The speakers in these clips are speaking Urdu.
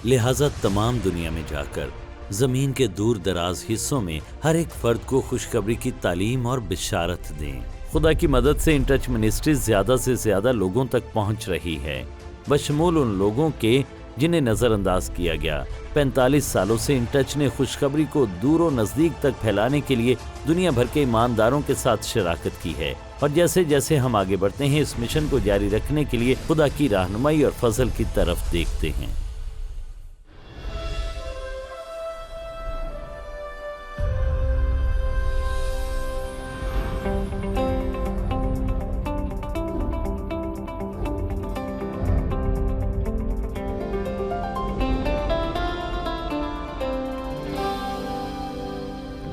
لہٰذا تمام دنیا میں جا کر زمین کے دور دراز حصوں میں ہر ایک فرد کو خوشخبری کی تعلیم اور بشارت دیں۔ خدا کی مدد سے ان ٹچ منسٹری زیادہ سے زیادہ لوگوں تک پہنچ رہی ہے، بشمول ان لوگوں کے جنہیں نظر انداز کیا گیا۔ 45 سالوں سے ان ٹچ نے خوشخبری کو دور و نزدیک تک پھیلانے کے لیے دنیا بھر کے ایمانداروں کے ساتھ شراکت کی ہے، اور جیسے جیسے ہم آگے بڑھتے ہیں اس مشن کو جاری رکھنے کے لیے خدا کی رہنمائی اور فضل کی طرف دیکھتے ہیں۔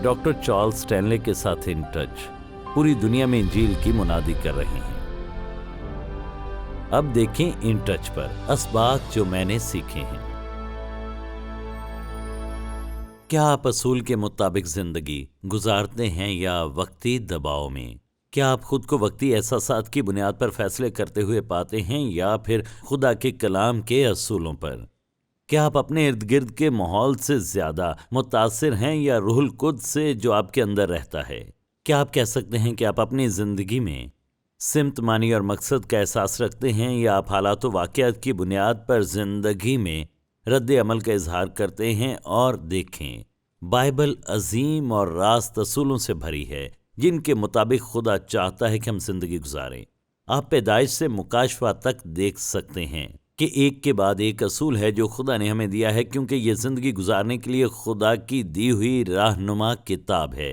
ڈاکٹر چارلز اسٹینلے کے ساتھ ان ٹچ پوری دنیا میں انجیل کی منادی کر رہے ہیں۔ اب دیکھیں ان ٹچ پر اسباق جو میں نے سیکھے ہیں۔ کیا آپ اصول کے مطابق زندگی گزارتے ہیں یا وقتی دباؤ میں؟ کیا آپ خود کو وقتی احساسات کی بنیاد پر فیصلے کرتے ہوئے پاتے ہیں یا پھر خدا کے کلام کے اصولوں پر؟ کیا آپ اپنے ارد گرد کے ماحول سے زیادہ متاثر ہیں یا روح القدس سے جو آپ کے اندر رہتا ہے؟ کیا آپ کہہ سکتے ہیں کہ آپ اپنی زندگی میں سمت معنی اور مقصد کا احساس رکھتے ہیں، یا آپ حالات و واقعات کی بنیاد پر زندگی میں رد عمل کا اظہار کرتے ہیں؟ اور دیکھیں، بائبل عظیم اور راست اصولوں سے بھری ہے جن کے مطابق خدا چاہتا ہے کہ ہم زندگی گزاریں۔ آپ پیدائش سے مکاشفہ تک دیکھ سکتے ہیں کہ ایک کے بعد ایک اصول ہے جو خدا نے ہمیں دیا ہے، کیونکہ یہ زندگی گزارنے کے لیے خدا کی دی ہوئی رہنما کتاب ہے۔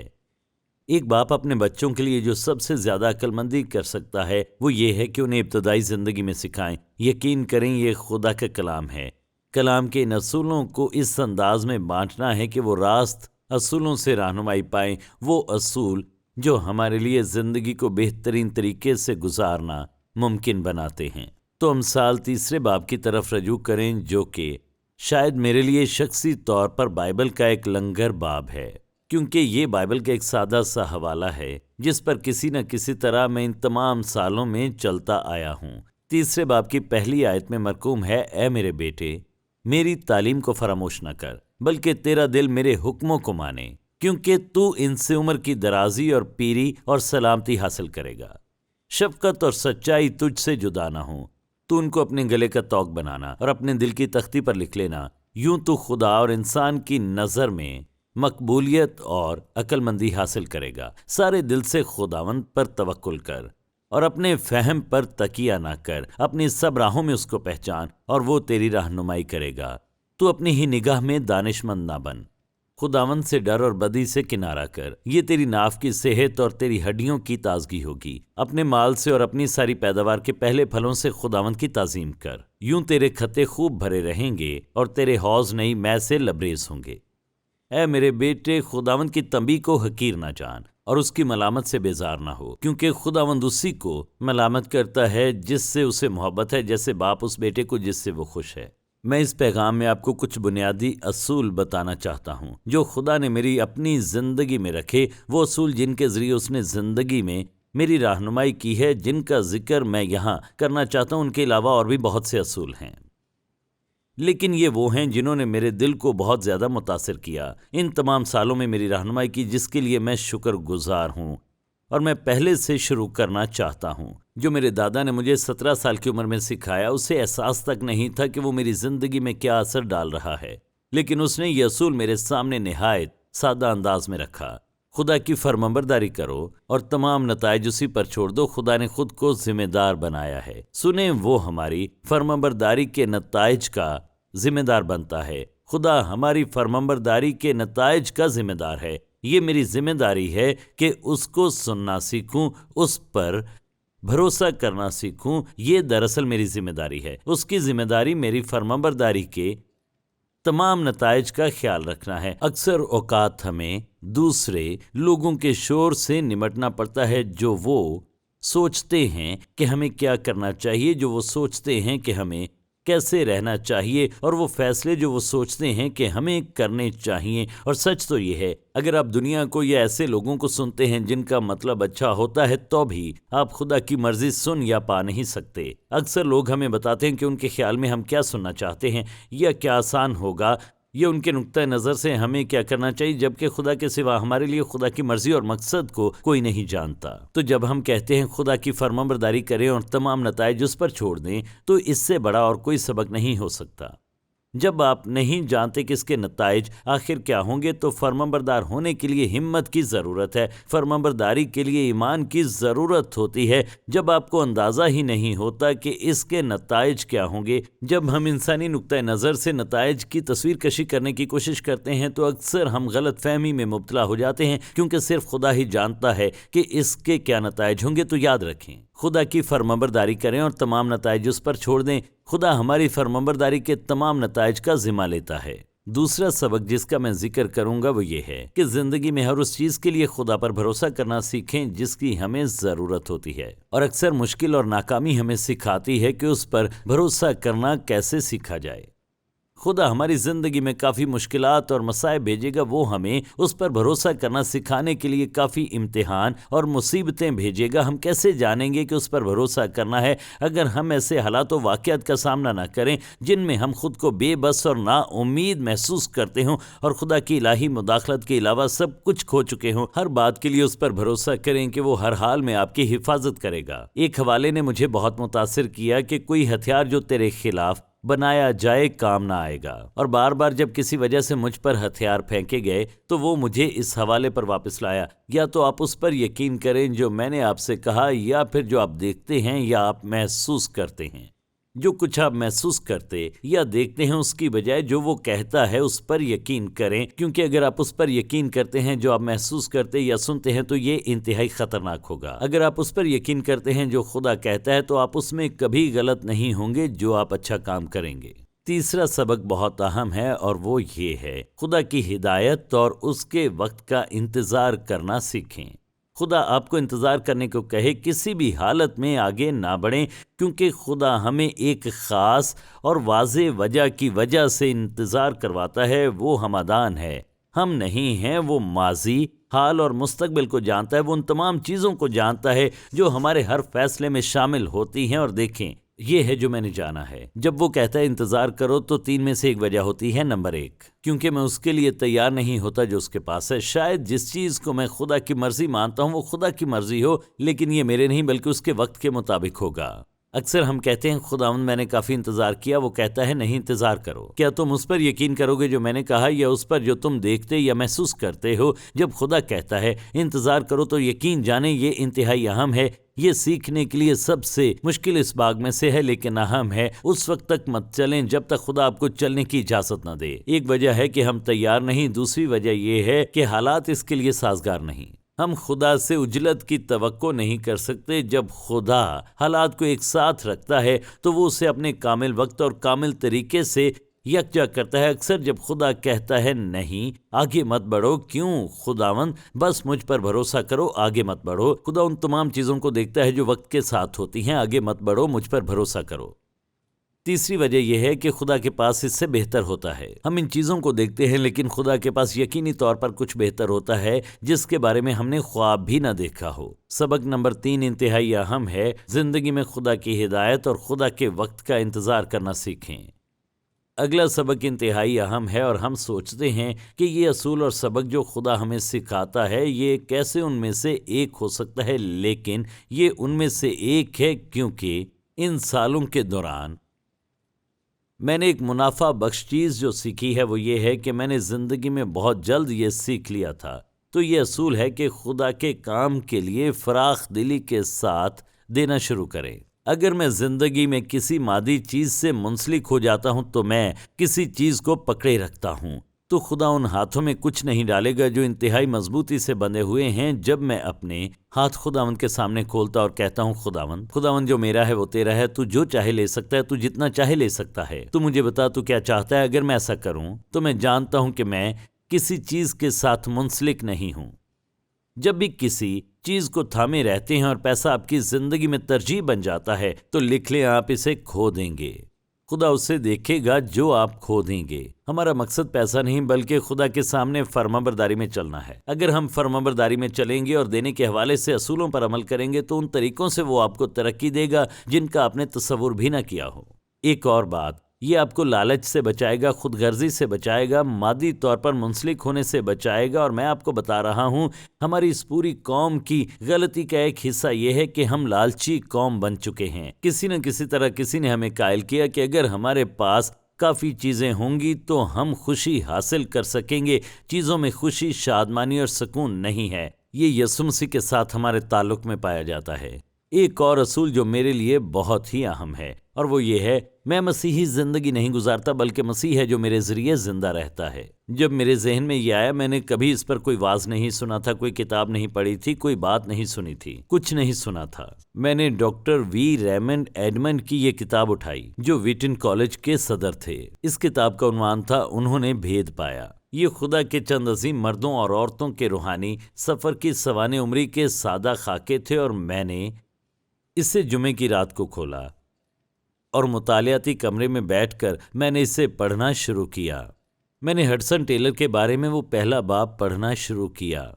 ایک باپ اپنے بچوں کے لیے جو سب سے زیادہ عقل مندی کر سکتا ہے وہ یہ ہے کہ انہیں ابتدائی زندگی میں سکھائیں۔ یقین کریں یہ خدا کا کلام ہے۔ کلام کے ان اصولوں کو اس انداز میں بانٹنا ہے کہ وہ راست اصولوں سے رہنمائی پائیں، وہ اصول جو ہمارے لیے زندگی کو بہترین طریقے سے گزارنا ممکن بناتے ہیں۔ تو امثال 3 باب کی طرف رجوع کریں، جو کہ شاید میرے لیے شخصی طور پر بائبل کا ایک لنگر باب ہے، کیونکہ یہ بائبل کا ایک سادہ سا حوالہ ہے جس پر کسی نہ کسی طرح میں ان تمام سالوں میں چلتا آیا ہوں۔ 3 باب کی پہلی آیت میں مرقوم ہے، اے میرے بیٹے، میری تعلیم کو فراموش نہ کر، بلکہ تیرا دل میرے حکموں کو مانے، کیونکہ تو ان سے عمر کی درازی اور پیری اور سلامتی حاصل کرے گا۔ شفقت اور سچائی تجھ سے جدا نہ ہوں، تو ان کو اپنے گلے کا طوق بنانا اور اپنے دل کی تختی پر لکھ لینا۔ یوں تو خدا اور انسان کی نظر میں مقبولیت اور عقل مندی حاصل کرے گا۔ سارے دل سے خداوند پر توکل کر اور اپنے فہم پر تکیہ نہ کر، اپنی سب راہوں میں اس کو پہچان اور وہ تیری رہنمائی کرے گا۔ تو اپنی ہی نگاہ میں دانش مند نہ بن، خداوند سے ڈر اور بدی سے کنارہ کر، یہ تیری ناف کی صحت اور تیری ہڈیوں کی تازگی ہوگی۔ اپنے مال سے اور اپنی ساری پیداوار کے پہلے پھلوں سے خداوند کی تعظیم کر، یوں تیرے کھتے خوب بھرے رہیں گے اور تیرے حوض نئی مے سے لبریز ہوں گے۔ اے میرے بیٹے، خداوند کی تنبیہ کو حقیر نہ جان اور اس کی ملامت سے بیزار نہ ہو، کیونکہ خداوند اسی کو ملامت کرتا ہے جس سے اسے محبت ہے، جیسے باپ اس بیٹے کو جس سے وہ خوش ہے۔ میں اس پیغام میں آپ کو کچھ بنیادی اصول بتانا چاہتا ہوں جو خدا نے میری اپنی زندگی میں رکھے، وہ اصول جن کے ذریعے اس نے زندگی میں میری رہنمائی کی ہے، جن کا ذکر میں یہاں کرنا چاہتا ہوں۔ ان کے علاوہ اور بھی بہت سے اصول ہیں، لیکن یہ وہ ہیں جنہوں نے میرے دل کو بہت زیادہ متاثر کیا ان تمام سالوں میں میری رہنمائی کی، جس کے لیے میں شکر گزار ہوں۔ اور میں پہلے سے شروع کرنا چاہتا ہوں۔ جو میرے دادا نے مجھے 17 سال کی عمر میں سکھایا، اسے احساس تک نہیں تھا کہ وہ میری زندگی میں کیا اثر ڈال رہا ہے، لیکن اس نے یہ اصول میرے سامنے نہایت سادہ انداز میں رکھا۔ خدا کی فرمانبرداری کرو اور تمام نتائج اسی پر چھوڑ دو۔ خدا نے خود کو ذمہ دار بنایا ہے، سنیں وہ ہماری فرمانبرداری کے نتائج کا ذمہ دار بنتا ہے۔ خدا ہماری فرمانبرداری کے نتائج کا ذمہ دار ہے۔ یہ میری ذمہ داری ہے کہ اس کو سننا سیکھوں، اس پر بھروسہ کرنا سیکھوں۔ یہ دراصل میری ذمہ داری ہے۔ اس کی ذمہ داری میری فرمانبرداری کے تمام نتائج کا خیال رکھنا ہے۔ اکثر اوقات ہمیں دوسرے لوگوں کے شور سے نمٹنا پڑتا ہے، جو وہ سوچتے ہیں کہ ہمیں کیا کرنا چاہیے، جو وہ سوچتے ہیں کہ ہمیں کیسے رہنا چاہیے اور وہ فیصلے جو وہ سوچتے ہیں کہ ہمیں کرنے چاہیے۔ اور سچ تو یہ ہے، اگر آپ دنیا کو یا ایسے لوگوں کو سنتے ہیں جن کا مطلب اچھا ہوتا ہے تو بھی آپ خدا کی مرضی سن یا پا نہیں سکتے۔ اکثر لوگ ہمیں بتاتے ہیں کہ ان کے خیال میں ہم کیا سننا چاہتے ہیں یا کیا آسان ہوگا، یا ان کے نقطۂ نظر سے ہمیں کیا کرنا چاہیے، جبکہ خدا کے سوا ہمارے لیے خدا کی مرضی اور مقصد کو کوئی نہیں جانتا۔ تو جب ہم کہتے ہیں خدا کی فرمانبرداری کریں اور تمام نتائج اس پر چھوڑ دیں، تو اس سے بڑا اور کوئی سبق نہیں ہو سکتا۔ جب آپ نہیں جانتے کہ اس کے نتائج آخر کیا ہوں گے تو فرمانبردار ہونے کے لیے ہمت کی ضرورت ہے، فرمانبرداری کے لیے ایمان کی ضرورت ہوتی ہے۔ جب آپ کو اندازہ ہی نہیں ہوتا کہ اس کے نتائج کیا ہوں گے، جب ہم انسانی نقطۂ نظر سے نتائج کی تصویر کشی کرنے کی کوشش کرتے ہیں تو اکثر ہم غلط فہمی میں مبتلا ہو جاتے ہیں، کیونکہ صرف خدا ہی جانتا ہے کہ اس کے کیا نتائج ہوں گے۔ تو یاد رکھیں، خدا کی فرمانبرداری کریں اور تمام نتائج اس پر چھوڑ دیں۔ خدا ہماری فرمانبرداری کے تمام نتائج کا ذمہ لیتا ہے۔ دوسرا سبق جس کا میں ذکر کروں گا وہ یہ ہے کہ زندگی میں ہر اس چیز کے لیے خدا پر بھروسہ کرنا سیکھیں جس کی ہمیں ضرورت ہوتی ہے، اور اکثر مشکل اور ناکامی ہمیں سکھاتی ہے کہ اس پر بھروسہ کرنا کیسے سیکھا جائے۔ خدا ہماری زندگی میں کافی مشکلات اور مسائل بھیجے گا، وہ ہمیں اس پر بھروسہ کرنا سکھانے کے لیے کافی امتحان اور مصیبتیں بھیجے گا۔ ہم کیسے جانیں گے کہ اس پر بھروسہ کرنا ہے اگر ہم ایسے حالات و واقعات کا سامنا نہ کریں جن میں ہم خود کو بے بس اور نا امید محسوس کرتے ہوں اور خدا کی الہی مداخلت کے علاوہ سب کچھ کھو چکے ہوں؟ ہر بات کے لیے اس پر بھروسہ کریں کہ وہ ہر حال میں آپ کی حفاظت کرے گا۔ ایک حوالے نے مجھے بہت متاثر کیا کہ کوئی ہتھیار جو تیرے خلاف بنایا جائے کام نہ آئے گا، اور بار بار جب کسی وجہ سے مجھ پر ہتھیار پھینکے گئے تو وہ مجھے اس حوالے پر واپس لایا، یا تو آپ اس پر یقین کریں جو میں نے آپ سے کہا، یا پھر جو آپ دیکھتے ہیں یا آپ محسوس کرتے ہیں۔ جو کچھ آپ محسوس کرتے یا دیکھتے ہیں اس کی بجائے جو وہ کہتا ہے اس پر یقین کریں، کیونکہ اگر آپ اس پر یقین کرتے ہیں جو آپ محسوس کرتے یا سنتے ہیں تو یہ انتہائی خطرناک ہوگا۔ اگر آپ اس پر یقین کرتے ہیں جو خدا کہتا ہے تو آپ اس میں کبھی غلط نہیں ہوں گے جو آپ اچھا کام کریں گے۔ تیسرا سبق بہت اہم ہے اور وہ یہ ہے، خدا کی ہدایت اور اس کے وقت کا انتظار کرنا سیکھیں۔ خدا آپ کو انتظار کرنے کو کہے، کسی بھی حالت میں آگے نہ بڑھیں، کیونکہ خدا ہمیں ایک خاص اور واضح وجہ کی وجہ سے انتظار کرواتا ہے۔ وہ ہمدان ہے، ہم نہیں ہیں۔ وہ ماضی، حال اور مستقبل کو جانتا ہے۔ وہ ان تمام چیزوں کو جانتا ہے جو ہمارے ہر فیصلے میں شامل ہوتی ہیں۔ اور دیکھیں، یہ ہے جو میں نے جانا ہے۔ جب وہ کہتا ہے انتظار کرو تو 3 میں سے ایک وجہ ہوتی ہے۔ نمبر 1، کیونکہ میں اس کے لیے تیار نہیں ہوتا جو اس کے پاس ہے۔ شاید جس چیز کو میں خدا کی مرضی مانتا ہوں وہ خدا کی مرضی ہو، لیکن یہ میرے نہیں بلکہ اس کے وقت کے مطابق ہوگا۔ اکثر ہم کہتے ہیں خداوند میں نے کافی انتظار کیا، وہ کہتا ہے نہیں، انتظار کرو۔ کیا تم اس پر یقین کرو گے جو میں نے کہا، یا اس پر جو تم دیکھتے یا محسوس کرتے ہو؟ جب خدا کہتا ہے انتظار کرو تو یقین جانیں یہ انتہائی اہم ہے۔ یہ سیکھنے کے لیے سب سے مشکل اس باغ میں سے ہے، لیکن اہم ہے۔ اس وقت تک مت چلیں جب تک خدا آپ کو چلنے کی اجازت نہ دے۔ ایک وجہ ہے کہ ہم تیار نہیں، دوسری وجہ یہ ہے کہ حالات اس کے لیے سازگار نہیں۔ ہم خدا سے عجلت کی توقع نہیں کر سکتے۔ جب خدا حالات کو ایک ساتھ رکھتا ہے تو وہ اسے اپنے کامل وقت اور کامل طریقے سے یکجا کرتا ہے۔ اکثر جب خدا کہتا ہے نہیں، آگے مت بڑھو، کیوں خداوند؟ بس مجھ پر بھروسہ کرو، آگے مت بڑھو۔ خدا ان تمام چیزوں کو دیکھتا ہے جو وقت کے ساتھ ہوتی ہیں، آگے مت بڑھو، مجھ پر بھروسہ کرو۔ تیسری وجہ یہ ہے کہ خدا کے پاس اس سے بہتر ہوتا ہے۔ ہم ان چیزوں کو دیکھتے ہیں لیکن خدا کے پاس یقینی طور پر کچھ بہتر ہوتا ہے جس کے بارے میں ہم نے خواب بھی نہ دیکھا ہو۔ سبق نمبر 3 انتہائی اہم ہے، زندگی میں خدا کی ہدایت اور خدا کے وقت کا انتظار کرنا سیکھیں۔ اگلا سبق انتہائی اہم ہے اور ہم سوچتے ہیں کہ یہ اصول اور سبق جو خدا ہمیں سکھاتا ہے یہ کیسے ان میں سے ایک ہو سکتا ہے، لیکن یہ ان میں سے ایک ہے، کیونکہ ان سالوں کے دوران میں نے ایک منافع بخش چیز جو سیکھی ہے وہ یہ ہے کہ میں نے زندگی میں بہت جلد یہ سیکھ لیا تھا۔ تو یہ اصول ہے کہ خدا کے کام کے لیے فراخ دلی کے ساتھ دینا شروع کریں۔ اگر میں زندگی میں کسی مادی چیز سے منسلک ہو جاتا ہوں تو میں کسی چیز کو پکڑے رکھتا ہوں، تو خدا ان ہاتھوں میں کچھ نہیں ڈالے گا جو انتہائی مضبوطی سے بندھے ہوئے ہیں۔ جب میں اپنے ہاتھ خداوند کے سامنے کھولتا اور کہتا ہوں خداوند جو میرا ہے وہ تیرا ہے، تو جو چاہے لے سکتا ہے، تو جتنا چاہے لے سکتا ہے، تو مجھے بتا تو کیا چاہتا ہے۔ اگر میں ایسا کروں تو میں جانتا ہوں کہ میں کسی چیز کے ساتھ منسلک نہیں ہوں۔ جب بھی کسی چیز کو تھامے رہتے ہیں اور پیسہ آپ کی زندگی میں ترجیح بن جاتا ہے تو لکھ لیں، آپ اسے کھو دیں گے۔ خدا اسے دیکھے گا جو آپ کھو دیں گے۔ ہمارا مقصد پیسہ نہیں بلکہ خدا کے سامنے فرمانبرداری میں چلنا ہے۔ اگر ہم فرمانبرداری میں چلیں گے اور دینے کے حوالے سے اصولوں پر عمل کریں گے تو ان طریقوں سے وہ آپ کو ترقی دے گا جن کا آپ نے تصور بھی نہ کیا ہو۔ ایک اور بات، یہ آپ کو لالچ سے بچائے گا، خود غرضی سے بچائے گا، مادی طور پر منسلک ہونے سے بچائے گا۔ اور میں آپ کو بتا رہا ہوں، ہماری اس پوری قوم کی غلطی کا ایک حصہ یہ ہے کہ ہم لالچی قوم بن چکے ہیں۔ کسی نہ کسی طرح کسی نے ہمیں قائل کیا کہ اگر ہمارے پاس کافی چیزیں ہوں گی تو ہم خوشی حاصل کر سکیں گے۔ چیزوں میں خوشی، شادمانی اور سکون نہیں ہے۔ یہ یسوع مسیح کے ساتھ ہمارے تعلق میں پایا جاتا ہے۔ ایک اور اصول جو میرے لیے بہت ہی اہم ہے اور وہ یہ ہے، میں مسیحی زندگی نہیں گزارتا بلکہ مسیح ہے جو میرے ذریعے زندہ رہتا ہے۔ جب میرے ذہن میں یہ آیا، میں نے کبھی اس پر کوئی واعظ نہیں سنا تھا، کوئی کتاب نہیں پڑھی تھی، کوئی بات نہیں سنی تھی، کچھ نہیں سنا تھا۔ میں نے ڈاکٹر وی ریمنڈ ایڈمنڈ کی یہ کتاب اٹھائی جو ویٹن کالج کے صدر تھے۔ اس کتاب کا عنوان تھا انہوں نے بھید پایا۔ یہ خدا کے چند عظیم مردوں اور عورتوں کے روحانی سفر کی سوانح عمری کے سادہ خاکے تھے، اور میں نے اسے جمعے کی رات کو کھولا اور مطالعاتی کمرے میں بیٹھ کر میں نے اسے پڑھنا شروع کیا۔ میں نے ہڈسن ٹیلر کے بارے میں وہ پہلا باب پڑھنا شروع کیا۔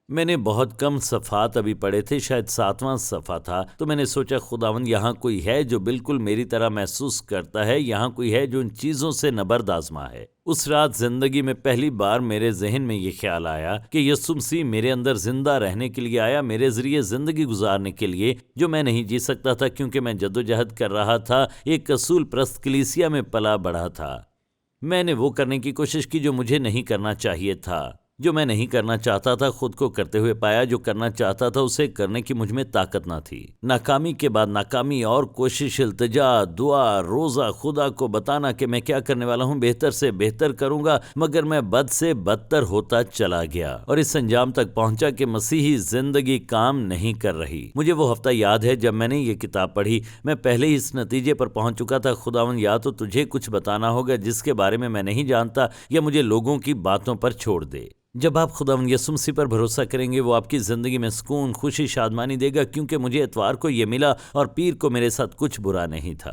میں نے بہت کم صفحات ابھی پڑھے تھے، شاید 7واں صفحہ تھا، تو میں نے سوچا خداوند یہاں کوئی ہے جو بالکل میری طرح محسوس کرتا ہے، یہاں کوئی ہے جو ان چیزوں سے نبرد آزما ہے۔ اس رات زندگی میں پہلی بار میرے ذہن میں یہ خیال آیا کہ یسوع مسیح میرے اندر زندہ رہنے کے لیے آیا، میرے ذریعے زندگی گزارنے کے لیے جو میں نہیں جی سکتا تھا کیونکہ میں جدوجہد کر رہا تھا، ایک اصول پرست کلیسیا میں پلا بڑھا تھا۔ میں نے وہ کرنے کی کوشش کی جو مجھے نہیں کرنا چاہیے تھا۔ جو میں نہیں کرنا چاہتا تھا خود کو کرتے ہوئے پایا، جو کرنا چاہتا تھا اسے کرنے کی مجھ میں طاقت نہ تھی۔ ناکامی کے بعد ناکامی اور کوشش، التجا، دعا، روزہ، خدا کو بتانا کہ میں کیا کرنے والا ہوں، بہتر سے بہتر کروں گا، مگر میں بد سے بدتر ہوتا چلا گیا اور اس انجام تک پہنچا کہ مسیحی زندگی کام نہیں کر رہی۔ مجھے وہ ہفتہ یاد ہے جب میں نے یہ کتاب پڑھی، میں پہلے ہی اس نتیجے پر پہنچ چکا تھا، خداوند یا تو تجھے کچھ بتانا ہوگا جس کے بارے میں نہیں جانتا، یا مجھے لوگوں کی باتوں پر چھوڑ دے۔ جب آپ خداوند یسوع مسیح پر بھروسہ کریں گے وہ آپ کی زندگی میں سکون، خوشی، شادمانی دے گا، کیونکہ مجھے اتوار کو یہ ملا اور پیر کو میرے ساتھ کچھ برا نہیں تھا۔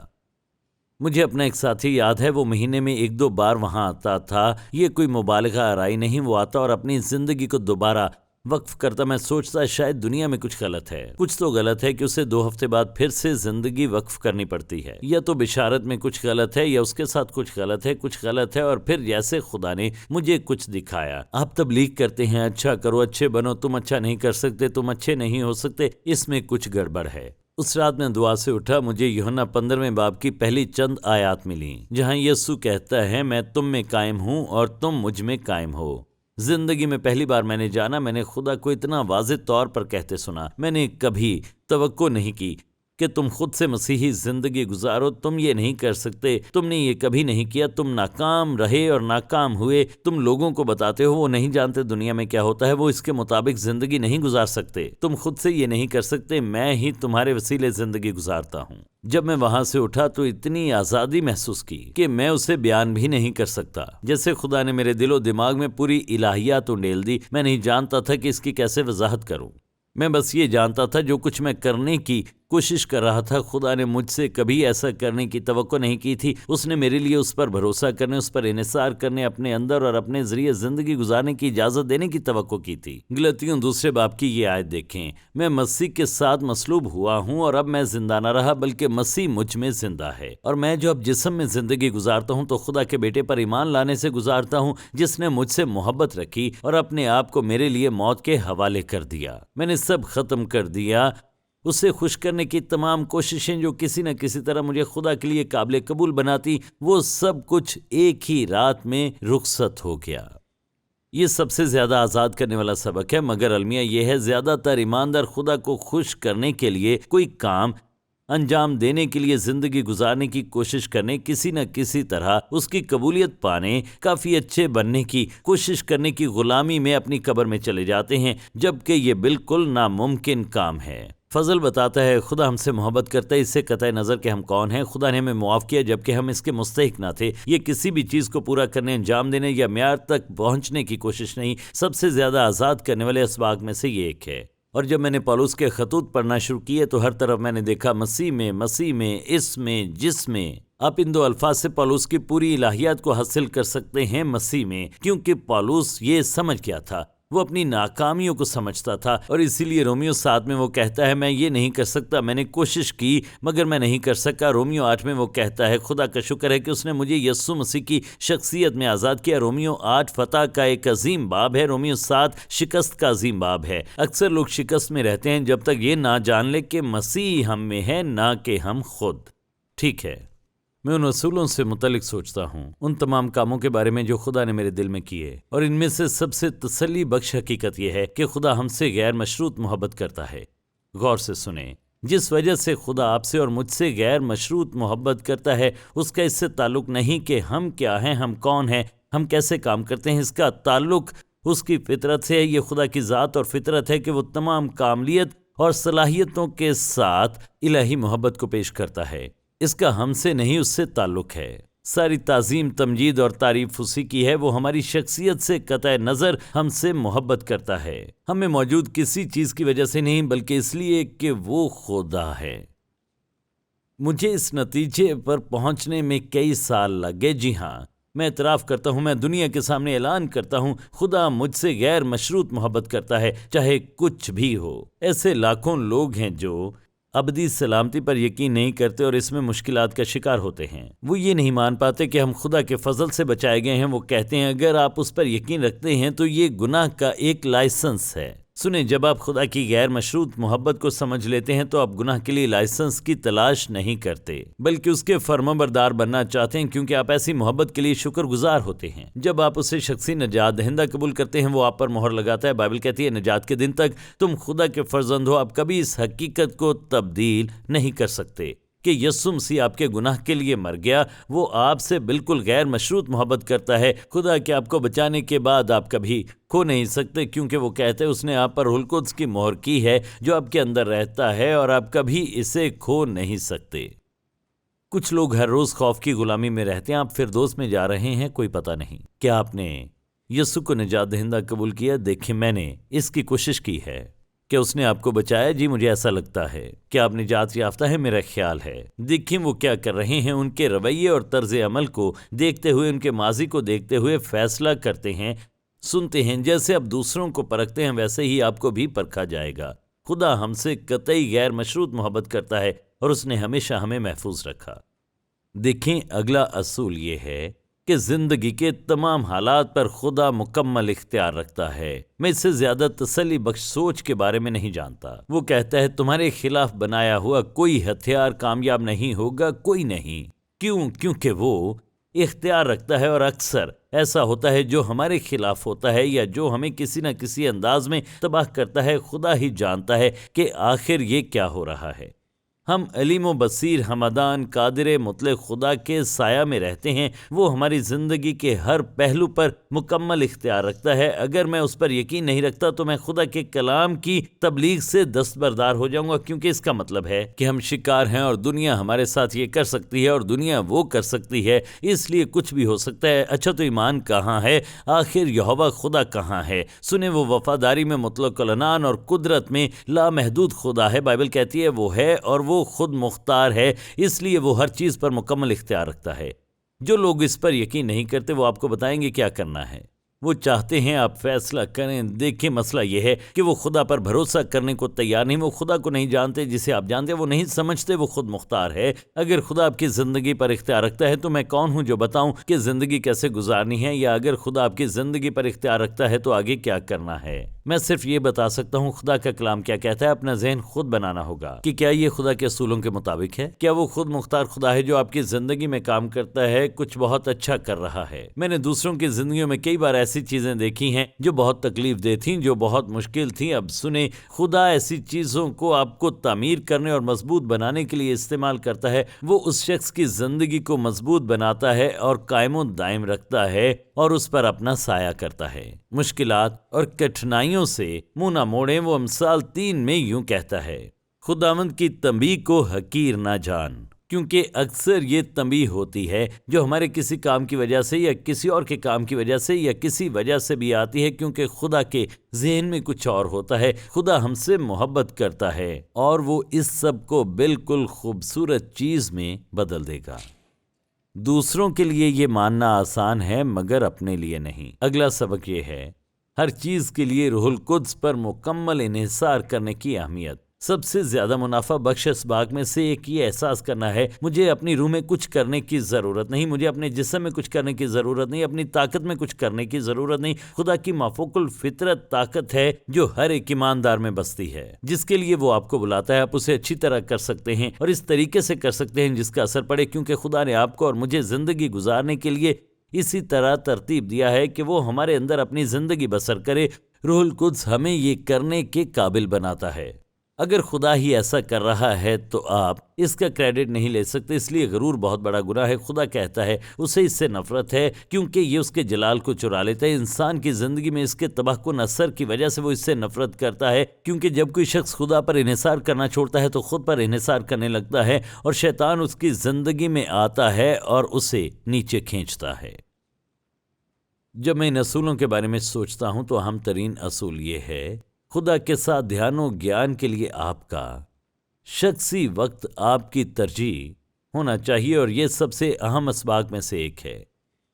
مجھے اپنا ایک ساتھی یاد ہے، وہ مہینے میں 1-2 بار وہاں آتا تھا۔ یہ کوئی مبالغہ آرائی نہیں، وہ آتا اور اپنی زندگی کو دوبارہ وقف کرتا۔ میں سوچتا شاید دنیا میں کچھ غلط ہے، کچھ تو غلط ہے کہ اسے 2 ہفتے بعد پھر سے زندگی وقف کرنی پڑتی ہے، یا تو بشارت میں کچھ غلط ہے یا اس کے ساتھ کچھ غلط ہے اور پھر جیسے خدا نے مجھے کچھ دکھایا۔ آپ تبلیغ کرتے ہیں، اچھا کرو، اچھے بنو، تم اچھا نہیں کر سکتے، تم اچھے نہیں ہو سکتے، اس میں کچھ گڑبڑ ہے۔ اس رات میں دعا سے اٹھا، مجھے یوحنا 15ویں باب کی پہلی چند آیات ملیں جہاں یسوع کہتا ہے، میں تم میں قائم ہوں اور تم مجھ میں قائم ہو۔ زندگی میں پہلی بار میں نے جانا، میں نے خدا کو اتنا واضح طور پر کہتے سنا۔ میں نے کبھی توقع نہیں کی کہ تم خود سے مسیحی زندگی گزارو، تم یہ نہیں کر سکتے، تم نے یہ کبھی نہیں کیا، تم ناکام رہے اور ناکام ہوئے۔ تم لوگوں کو بتاتے ہو، وہ نہیں جانتے دنیا میں کیا ہوتا ہے، وہ اس کے مطابق زندگی نہیں گزار سکتے، تم خود سے یہ نہیں کر سکتے، میں ہی تمہارے وسیلے زندگی گزارتا ہوں۔ جب میں وہاں سے اٹھا تو اتنی آزادی محسوس کی کہ میں اسے بیان بھی نہیں کر سکتا، جیسے خدا نے میرے دل و دماغ میں پوری الہیات انڈیل دی۔ میں نہیں جانتا تھا کہ اس کی کیسے وضاحت کروں، میں بس یہ جانتا تھا جو کچھ میں کرنے کی کوشش کر رہا تھا، خدا نے مجھ سے کبھی ایسا کرنے کی توقع نہیں کی تھی۔ اس نے میرے لیے اس پر بھروسہ کرنے، اس پر انحصار کرنے، اپنے اندر اور اپنے ذریعے زندگی گزارنے کی اجازت دینے کی توقع کی تھی۔ غلاطیوں 2 باب کی یہ آیت دیکھیں، میں مسیح کے ساتھ مصلوب ہوا ہوں اور اب میں زندہ نہ رہا بلکہ مسیح مجھ میں زندہ ہے، اور میں جو اب جسم میں زندگی گزارتا ہوں تو خدا کے بیٹے پر ایمان لانے سے گزارتا ہوں، جس نے مجھ سے محبت رکھی اور اپنے آپ کو میرے لیے موت کے حوالے کر دیا۔ میں نے سب ختم کر دیا، اسے خوش کرنے کی تمام کوششیں جو کسی نہ کسی طرح مجھے خدا کے لیے قابل قبول بناتی، وہ سب کچھ ایک ہی رات میں رخصت ہو گیا۔ یہ سب سے زیادہ آزاد کرنے والا سبق ہے، مگر المیہ یہ ہے، زیادہ تر ایماندار خدا کو خوش کرنے کے لیے کوئی کام انجام دینے کے لیے زندگی گزارنے کی کوشش کرنے، کسی نہ کسی طرح اس کی قبولیت پانے، کافی اچھے بننے کی کوشش کرنے کی غلامی میں اپنی قبر میں چلے جاتے ہیں، جبکہ یہ بالکل ناممکن کام ہے۔ فضل بتاتا ہے خدا ہم سے محبت کرتا ہے، اس سے قطع نظر کہ ہم کون ہیں۔ خدا نے ہمیں معاف کیا جبکہ ہم اس کے مستحق نہ تھے۔ یہ کسی بھی چیز کو پورا کرنے، انجام دینے یا معیار تک پہنچنے کی کوشش نہیں، سب سے زیادہ آزاد کرنے والے اسباق میں سے یہ ایک ہے۔ اور جب میں نے پولس کے خطوط پڑھنا شروع کیے تو ہر طرف میں نے دیکھا مسیح میں، اس میں، جس میں۔ آپ ان دو الفاظ سے پولس کی پوری الہیات کو حاصل کر سکتے ہیں، مسیح میں، کیونکہ پولس یہ سمجھ گیا تھا، وہ اپنی ناکامیوں کو سمجھتا تھا، اور اسی لیے رومیو 7 میں وہ کہتا ہے میں یہ نہیں کر سکتا، میں نے کوشش کی مگر میں نہیں کر سکا۔ رومیو 8 میں وہ کہتا ہے خدا کا شکر ہے کہ اس نے مجھے یسوع مسیح کی شخصیت میں آزاد کیا۔ رومیو 8 فتح کا ایک عظیم باب ہے، رومیو 7 شکست کا عظیم باب ہے۔ اکثر لوگ شکست میں رہتے ہیں جب تک یہ نہ جان لے کہ مسیح ہم میں ہے، نہ کہ ہم خود۔ ٹھیک ہے، میں ان اصولوں سے متعلق سوچتا ہوں، ان تمام کاموں کے بارے میں جو خدا نے میرے دل میں کیے، اور ان میں سے سب سے تسلی بخش حقیقت یہ ہے کہ خدا ہم سے غیر مشروط محبت کرتا ہے۔ غور سے سنیں، جس وجہ سے خدا آپ سے اور مجھ سے غیر مشروط محبت کرتا ہے، اس کا اس سے تعلق نہیں کہ ہم کیا ہیں، ہم کون ہیں، ہم کیسے کام کرتے ہیں۔ اس کا تعلق اس کی فطرت سے ہے۔ یہ خدا کی ذات اور فطرت ہے کہ وہ تمام کاملیت اور صلاحیتوں کے ساتھ الہی محبت کو پیش کرتا ہے۔ اس کا ہم سے نہیں، اس سے تعلق ہے۔ ساری تعظیم، تمجید اور تعریف اسی کی ہے۔ وہ ہماری شخصیت سے قطع نظر ہم سے محبت کرتا ہے، ہم میں موجود کسی چیز کی وجہ سے نہیں، بلکہ اس لیے کہ وہ خدا ہے۔ مجھے اس نتیجے پر پہنچنے میں کئی سال لگ گئے۔ جی ہاں، میں اعتراف کرتا ہوں، میں دنیا کے سامنے اعلان کرتا ہوں، خدا مجھ سے غیر مشروط محبت کرتا ہے، چاہے کچھ بھی ہو۔ ایسے لاکھوں لوگ ہیں جو ابدی سلامتی پر یقین نہیں کرتے اور اس میں مشکلات کا شکار ہوتے ہیں۔ وہ یہ نہیں مان پاتے کہ ہم خدا کے فضل سے بچائے گئے ہیں۔ وہ کہتے ہیں اگر آپ اس پر یقین رکھتے ہیں تو یہ گناہ کا ایک لائسنس ہے۔ سنیں، جب آپ خدا کی غیر مشروط محبت کو سمجھ لیتے ہیں تو آپ گناہ کے لیے لائسنس کی تلاش نہیں کرتے، بلکہ اس کے فرمانبردار بننا چاہتے ہیں، کیونکہ آپ ایسی محبت کے لیے شکر گزار ہوتے ہیں۔ جب آپ اسے شخصی نجات دہندہ قبول کرتے ہیں، وہ آپ پر مہر لگاتا ہے۔ بائبل کہتی ہے نجات کے دن تک تم خدا کے فرزند ہو۔ آپ کبھی اس حقیقت کو تبدیل نہیں کر سکتے کہ یسوع مسیح آپ کے گناہ کے لیے مر گیا۔ وہ آپ سے بالکل غیر مشروط محبت کرتا ہے۔ خدا کے آپ کو بچانے کے بعد آپ کبھی کھو نہیں سکتے، کیونکہ وہ کہتے ہیں اس نے آپ پر روح القدس کی مہر کی ہے جو آپ کے اندر رہتا ہے، اور آپ کبھی اسے کھو نہیں سکتے۔ کچھ لوگ ہر روز خوف کی غلامی میں رہتے ہیں۔ آپ فردوس میں جا رہے ہیں، کوئی پتہ نہیں۔ کیا آپ نے یسوع کو نجات دہندہ قبول کیا؟ دیکھیں، میں نے اس کی کوشش کی ہے۔ کیا اس نے آپ کو بچایا؟ جی مجھے ایسا لگتا ہے۔ کیا آپ نجات یافتہ ہے؟ میرا خیال ہے۔ دیکھیں وہ کیا کر رہے ہیں، ان کے رویے اور طرز عمل کو دیکھتے ہوئے، ان کے ماضی کو دیکھتے ہوئے فیصلہ کرتے ہیں، سنتے ہیں۔ جیسے آپ دوسروں کو پرکھتے ہیں ویسے ہی آپ کو بھی پرکھا جائے گا۔ خدا ہم سے قطعی غیر مشروط محبت کرتا ہے اور اس نے ہمیشہ ہمیں محفوظ رکھا۔ دیکھیں، اگلا اصول یہ ہے کہ زندگی کے تمام حالات پر خدا مکمل اختیار رکھتا ہے۔ میں اس سے زیادہ تسلی بخش سوچ کے بارے میں نہیں جانتا۔ وہ کہتا ہے تمہارے خلاف بنایا ہوا کوئی ہتھیار کامیاب نہیں ہوگا، کوئی نہیں۔ کیوں؟ کیونکہ وہ اختیار رکھتا ہے، اور اکثر ایسا ہوتا ہے جو ہمارے خلاف ہوتا ہے یا جو ہمیں کسی نہ کسی انداز میں تباہ کرتا ہے، خدا ہی جانتا ہے کہ آخر یہ کیا ہو رہا ہے۔ ہم علیم و بصیر، ہمدان، قادر مطلق خدا کے سایہ میں رہتے ہیں۔ وہ ہماری زندگی کے ہر پہلو پر مکمل اختیار رکھتا ہے۔ اگر میں اس پر یقین نہیں رکھتا تو میں خدا کے کلام کی تبلیغ سے دستبردار ہو جاؤں گا، کیونکہ اس کا مطلب ہے کہ ہم شکار ہیں اور دنیا ہمارے ساتھ یہ کر سکتی ہے اور دنیا وہ کر سکتی ہے، اس لیے کچھ بھی ہو سکتا ہے۔ اچھا تو ایمان کہاں ہے؟ آخر یہوہ خدا کہاں ہے؟ سنیں، وہ وفاداری میں مطلق العنان اور قدرت میں لامحدود خدا ہے۔ بائبل کہتی ہے وہ ہے اور وہ خود مختار ہے، اس لیے وہ ہر چیز پر مکمل اختیار رکھتا ہے۔ جو لوگ اس پر یقین نہیں کرتے وہ آپ کو بتائیں گے کیا کرنا ہے۔ وہ چاہتے ہیں آپ فیصلہ کریں۔ دیکھیں، مسئلہ یہ ہے کہ وہ خدا پر بھروسہ کرنے کو تیار نہیں۔ وہ خدا کو نہیں جانتے جسے آپ جانتے ہیں، وہ نہیں سمجھتے وہ خود مختار ہے۔ اگر خدا آپ کی زندگی پر اختیار رکھتا ہے تو میں کون ہوں جو بتاؤں کہ زندگی کیسے گزارنی ہے، یا اگر خدا آپ کی زندگی پر اختیار رکھتا ہے تو آگے کیا کرنا ہے۔ میں صرف یہ بتا سکتا ہوں خدا کا کلام کیا کہتا ہے۔ اپنا ذہن خود بنانا ہوگا کہ کیا یہ خدا کے اصولوں کے مطابق ہے۔ کیا وہ خود مختار خدا ہے جو آپ کی زندگی میں کام کرتا ہے، کچھ بہت اچھا کر رہا ہے۔ میں نے دوسروں کی زندگیوں میں کئی بار ایسی چیزیں دیکھی ہیں جو بہت تکلیف دہ تھیں، جو بہت مشکل تھیں۔ اب سنیں، خدا ایسی چیزوں کو آپ کو تعمیر کرنے اور مضبوط بنانے کے لیے استعمال کرتا ہے۔ وہ اس شخص کی زندگی کو مضبوط بناتا ہے اور قائم و دائم رکھتا ہے اور اس پر اپنا سایہ کرتا ہے۔ مشکلات اور کٹھنائیوں سے منہ نہ موڑیں۔ وہ امثال 3 میں یوں کہتا ہے، خداوند کی تنبیہ کو حقیر نہ جان۔ کیونکہ اکثر یہ تنبیہ ہوتی ہے جو ہمارے کسی کام کی وجہ سے یا کسی اور کے کام کی وجہ سے یا کسی وجہ سے بھی آتی ہے، کیونکہ خدا کے ذہن میں کچھ اور ہوتا ہے۔ خدا ہم سے محبت کرتا ہے اور وہ اس سب کو بالکل خوبصورت چیز میں بدل دے گا۔ دوسروں کے لیے یہ ماننا آسان ہے مگر اپنے لیے نہیں۔ اگلا سبق یہ ہے، ہر چیز کے لیے روح القدس پر مکمل انحصار کرنے کی اہمیت۔ سب سے زیادہ منافع بخش اسباق میں سے ایک یہ احساس کرنا ہے، مجھے اپنی روح میں کچھ کرنے کی ضرورت نہیں، مجھے اپنے جسم میں کچھ کرنے کی ضرورت نہیں، اپنی طاقت میں کچھ کرنے کی ضرورت نہیں۔ خدا کی مافوق الفطرت طاقت ہے جو ہر ایک ایماندار میں بستی ہے، جس کے لیے وہ آپ کو بلاتا ہے۔ آپ اسے اچھی طرح کر سکتے ہیں اور اس طریقے سے کر سکتے ہیں جس کا اثر پڑے، کیونکہ خدا نے آپ کو اور مجھے زندگی گزارنے کے لیے اسی طرح ترتیب دیا ہے کہ وہ ہمارے اندر اپنی زندگی بسر کرے۔ روح القدس ہمیں یہ کرنے کے قابل بناتا ہے۔ اگر خدا ہی ایسا کر رہا ہے تو آپ اس کا کریڈٹ نہیں لے سکتے، اس لیے غرور بہت بڑا گناہ ہے۔ خدا کہتا ہے اسے اس سے نفرت ہے کیونکہ یہ اس کے جلال کو چرا لیتا ہے۔ انسان کی زندگی میں اس کے تباہ کن اثر کی وجہ سے وہ اس سے نفرت کرتا ہے، کیونکہ جب کوئی شخص خدا پر انحصار کرنا چھوڑتا ہے تو خود پر انحصار کرنے لگتا ہے اور شیطان اس کی زندگی میں آتا ہے اور اسے نیچے کھینچتا ہے۔ جب میں ان اصولوں کے بارے میں سوچتا ہوں تو اہم ترین اصول یہ ہے، خدا کے ساتھ دھیان و گیان کے لیے آپ کا شخصی وقت آپ کی ترجیح ہونا چاہیے، اور یہ سب سے اہم اسباق میں سے ایک ہے۔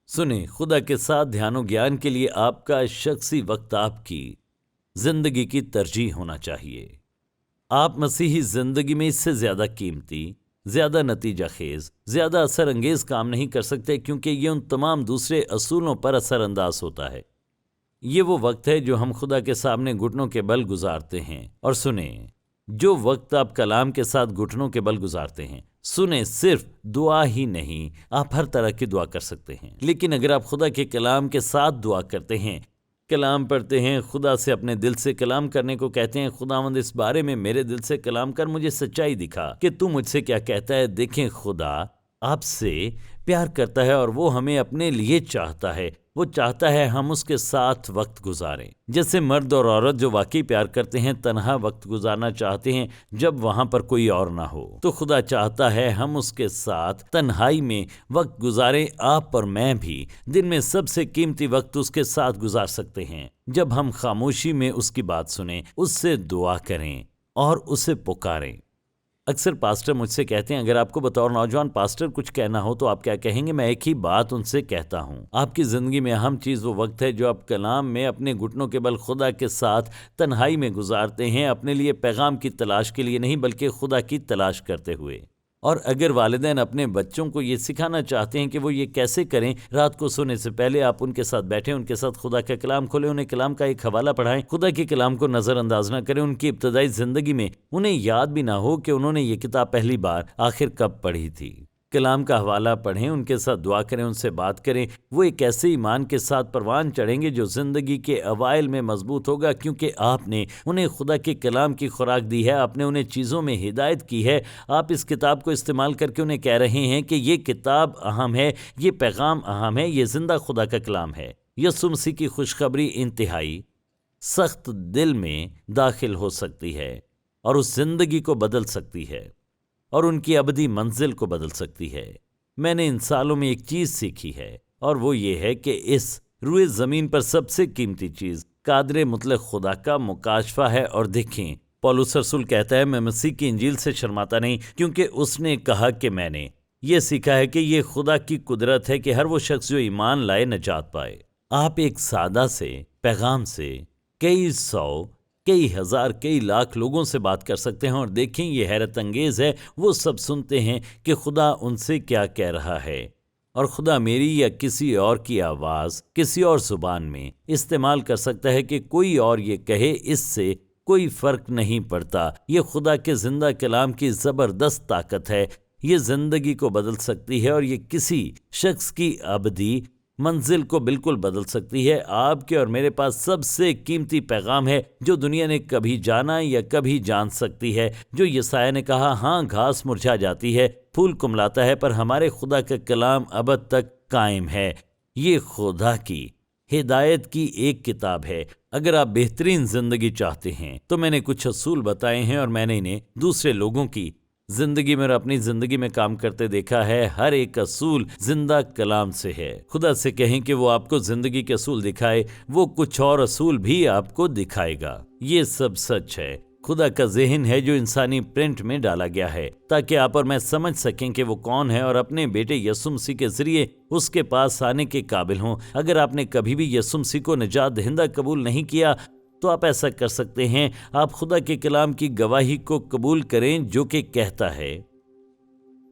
سنیں، خدا کے ساتھ دھیان و گیان کے لیے آپ کا شخصی وقت آپ کی زندگی کی ترجیح ہونا چاہیے۔ آپ مسیحی زندگی میں اس سے زیادہ قیمتی، زیادہ نتیجہ خیز، زیادہ اثر انگیز کام نہیں کر سکتے، کیونکہ یہ ان تمام دوسرے اصولوں پر اثر انداز ہوتا ہے۔ یہ وہ وقت ہے جو ہم خدا کے سامنے گھٹنوں کے بل گزارتے ہیں۔ اور سنیں، جو وقت آپ کلام کے ساتھ گھٹنوں کے بل گزارتے ہیں، سنیں، صرف دعا ہی نہیں، آپ ہر طرح کی دعا کر سکتے ہیں، لیکن اگر آپ خدا کے کلام کے ساتھ دعا کرتے ہیں، کلام پڑھتے ہیں، خدا سے اپنے دل سے کلام کرنے کو کہتے ہیں، خداوند اس بارے میں میرے دل سے کلام کر، مجھے سچائی دکھا کہ تو مجھ سے کیا کہتا ہے۔ دیکھیں، خدا آپ سے پیار کرتا ہے اور وہ ہمیں اپنے لیے چاہتا ہے۔ وہ چاہتا ہے ہم اس کے ساتھ وقت گزاریں، جیسے مرد اور عورت جو واقعی پیار کرتے ہیں تنہا وقت گزارنا چاہتے ہیں جب وہاں پر کوئی اور نہ ہو، تو خدا چاہتا ہے ہم اس کے ساتھ تنہائی میں وقت گزاریں۔ آپ اور میں بھی دن میں سب سے قیمتی وقت اس کے ساتھ گزار سکتے ہیں جب ہم خاموشی میں اس کی بات سنیں، اس سے دعا کریں اور اسے پکاریں۔ اکثر پاسٹر مجھ سے کہتے ہیں، اگر آپ کو بطور نوجوان پاسٹر کچھ کہنا ہو تو آپ کیا کہیں گے؟ میں ایک ہی بات ان سے کہتا ہوں، آپ کی زندگی میں اہم چیز وہ وقت ہے جو آپ کلام میں اپنے گھٹنوں کے بل خدا کے ساتھ تنہائی میں گزارتے ہیں، اپنے لیے پیغام کی تلاش کے لیے نہیں بلکہ خدا کی تلاش کرتے ہوئے۔ اور اگر والدین اپنے بچوں کو یہ سکھانا چاہتے ہیں کہ وہ یہ کیسے کریں، رات کو سونے سے پہلے آپ ان کے ساتھ بیٹھیں، ان کے ساتھ خدا کا کلام کھولیں، انہیں کلام کا ایک حوالہ پڑھائیں، خدا کے کلام کو نظر انداز نہ کریں۔ ان کی ابتدائی زندگی میں انہیں یاد بھی نہ ہو کہ انہوں نے یہ کتاب پہلی بار آخر کب پڑھی تھی۔ کلام کا حوالہ پڑھیں، ان کے ساتھ دعا کریں، ان سے بات کریں۔ وہ ایک ایسے ایمان کے ساتھ پروان چڑھیں گے جو زندگی کے اوائل میں مضبوط ہوگا، کیونکہ آپ نے انہیں خدا کے کلام کی خوراک دی ہے، آپ نے انہیں چیزوں میں ہدایت کی ہے۔ آپ اس کتاب کو استعمال کر کے انہیں کہہ رہے ہیں کہ یہ کتاب اہم ہے، یہ پیغام اہم ہے، یہ زندہ خدا کا کلام ہے۔ یسوع مسیح کی خوشخبری انتہائی سخت دل میں داخل ہو سکتی ہے اور اس زندگی کو بدل سکتی ہے اور ان کی ابدی منزل کو بدل سکتی ہے۔ میں نے ان سالوں میں ایک چیز سیکھی ہے، اور وہ یہ ہے کہ اس روئے زمین پر سب سے قیمتی چیز قادر مطلق خدا کا مکاشفہ ہے۔ اور دیکھیں، پولس رسول کہتا ہے، میں مسیح کی انجیل سے شرماتا نہیں، کیونکہ اس نے کہا کہ میں نے یہ سیکھا ہے کہ یہ خدا کی قدرت ہے کہ ہر وہ شخص جو ایمان لائے نجات پائے۔ آپ ایک سادہ سے پیغام سے کئی سو، کئی ہزار، کئی لاکھ لوگوں سے بات کر سکتے ہیں، اور دیکھیں یہ حیرت انگیز ہے، وہ سب سنتے ہیں کہ خدا ان سے کیا کہہ رہا ہے، اور خدا میری یا کسی اور کی آواز کسی اور زبان میں استعمال کر سکتا ہے کہ کوئی اور یہ کہے، اس سے کوئی فرق نہیں پڑتا۔ یہ خدا کے زندہ کلام کی زبردست طاقت ہے، یہ زندگی کو بدل سکتی ہے، اور یہ کسی شخص کی ابدی منزل کو بالکل بدل سکتی ہے۔ آپ کے اور میرے پاس سب سے قیمتی پیغام ہے جو دنیا نے کبھی جانا یا کبھی جان سکتی ہے۔ جو یسایہ نے کہا، ہاں گھاس مرجھا جاتی ہے، پھول کملاتا ہے، پر ہمارے خدا کا کلام ابد تک قائم ہے۔ یہ خدا کی ہدایت کی ایک کتاب ہے۔ اگر آپ بہترین زندگی چاہتے ہیں تو میں نے کچھ اصول بتائے ہیں، اور میں نے انہیں دوسرے لوگوں کی زندگی میں اور اپنی زندگی میں کام کرتے دیکھا ہے، ہر ایک اصول زندہ کلام سے ہے۔ خدا سے کہیں کہ وہ آپ کو زندگی کے اصول دکھائے، وہ کچھ اور اصول بھی آپ کو دکھائے گا۔ یہ سب سچ ہے۔ خدا کا ذہن ہے جو انسانی پرنٹ میں ڈالا گیا ہے تاکہ آپ اور میں سمجھ سکیں کہ وہ کون ہے اور اپنے بیٹے یسوع مسیح کے ذریعے اس کے پاس آنے کے قابل ہوں۔ اگر آپ نے کبھی بھی یسوع مسیح کو نجات دہندہ قبول نہیں کیا تو آپ ایسا کر سکتے ہیں۔ آپ خدا کے کلام کی گواہی کو قبول کریں جو کہ کہتا ہے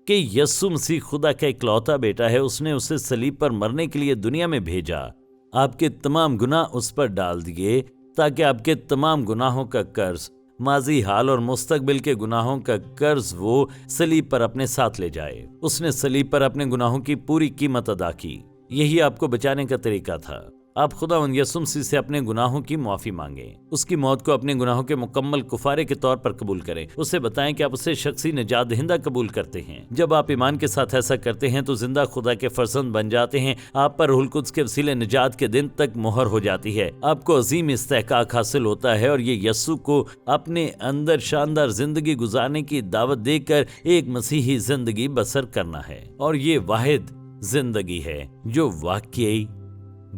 کہ یسوع مسیح خدا کا اکلوتا بیٹا ہے، اس نے اسے صلیب پر مرنے کے لیے دنیا میں بھیجا، آپ کے تمام گناہ اس پر ڈال دیے تاکہ آپ کے تمام گناہوں کا قرض، ماضی، حال اور مستقبل کے گناہوں کا قرض وہ صلیب پر اپنے ساتھ لے جائے۔ اس نے صلیب پر اپنے گناہوں کی پوری قیمت ادا کی۔ یہی آپ کو بچانے کا طریقہ تھا۔ آپ خداوند یسوع مسیح سے اپنے گناہوں کی معافی مانگیں، اس کی موت کو اپنے گناہوں کے مکمل کفارے کے طور پر قبول کریں، اسے بتائیں کہ آپ اسے شخصی نجات دہندہ قبول کرتے ہیں۔ جب آپ ایمان کے ساتھ ایسا کرتے ہیں تو زندہ خدا کے فرزند بن جاتے ہیں، آپ پر روح القدس کے وسیلے نجات کے دن تک مہر ہو جاتی ہے، آپ کو عظیم استحقاق حاصل ہوتا ہے اور یہ یسوع کو اپنے اندر شاندار زندگی گزارنے کی دعوت دے کر ایک مسیحی زندگی بسر کرنا ہے۔ اور یہ واحد زندگی ہے جو واقعی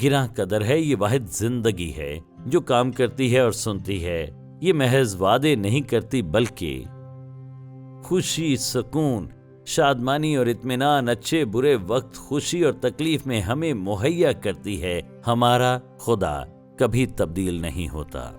گراں قدر ہے، یہ واحد زندگی ہے جو کام کرتی ہے اور سنتی ہے۔ یہ محض وعدے نہیں کرتی بلکہ خوشی، سکون، شادمانی اور اطمینان اچھے برے وقت، خوشی اور تکلیف میں ہمیں مہیا کرتی ہے۔ ہمارا خدا کبھی تبدیل نہیں ہوتا۔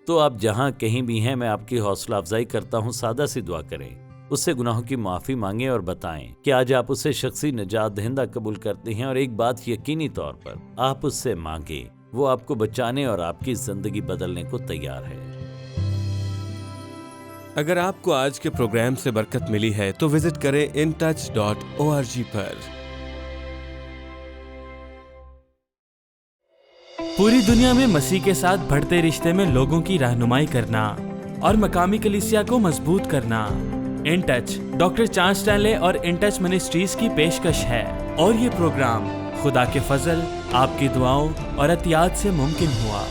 تو آپ جہاں کہیں بھی ہیں، میں آپ کی حوصلہ افزائی کرتا ہوں، سادہ سی دعا کریں، اس سے گناہوں کی معافی مانگیں اور بتائیں کہ آج آپ اسے شخصی نجات دہندہ قبول کرتے ہیں، اور ایک بات یقینی طور پر آپ اس سے مانگیں، وہ آپ کو بچانے اور آپ کی زندگی بدلنے کو تیار ہے۔ اگر آپ کو آج کے پروگرام سے برکت ملی ہے تو وزٹ کریں intouch.org پر۔ پوری دنیا میں مسیح کے ساتھ بڑھتے رشتے میں لوگوں کی رہنمائی کرنا اور مقامی کلیسیا کو مضبوط کرنا in touch doctor Charles Stanley اور ان ٹچ منسٹریز کی پیشکش ہے، اور یہ پروگرام خدا کے فضل، آپ کی دعاؤں اور عطیات سے ممکن ہوا۔